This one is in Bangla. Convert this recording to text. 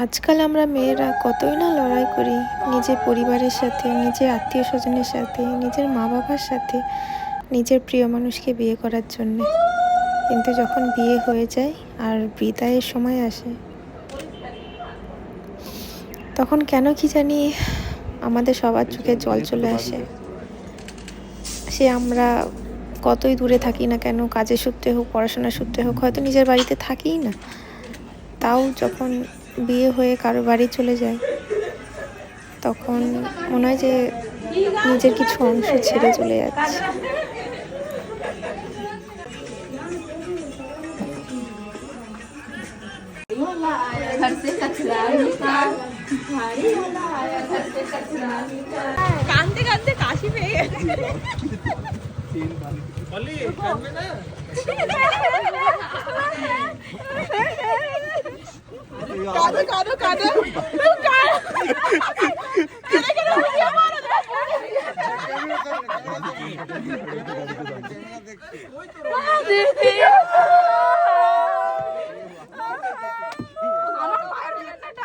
আজকাল আমরা মেয়েরা কতই না লড়াই করি নিজের পরিবারের সাথে, নিজের আত্মীয় স্বজনের সাথে, নিজের মা বাবার সাথে, নিজের প্রিয় মানুষকে বিয়ে করার জন্যে। কিন্তু যখন বিয়ে হয়ে যায় আর বিদায়ের সময় আসে, তখন কেন কি জানি আমাদের সবার চোখে জল চলে আসে। সে আমরা কতই দূরে থাকি না কেন, কাজের সূত্রে হোক, পড়াশোনার সূত্রে হোক, হয়তো নিজের বাড়িতে থাকিই না, তাও যখন বিয়ে হয়ে কারো বাড়ি চলে যায়, তখন মনে হয় যে নিজের কিছু অংশ ছেড়ে চলে যাচ্ছে। কাঁদতে কাঁদতে কাশি পেয়ে গেছে। কাঁদো কাঁদো কাঁদো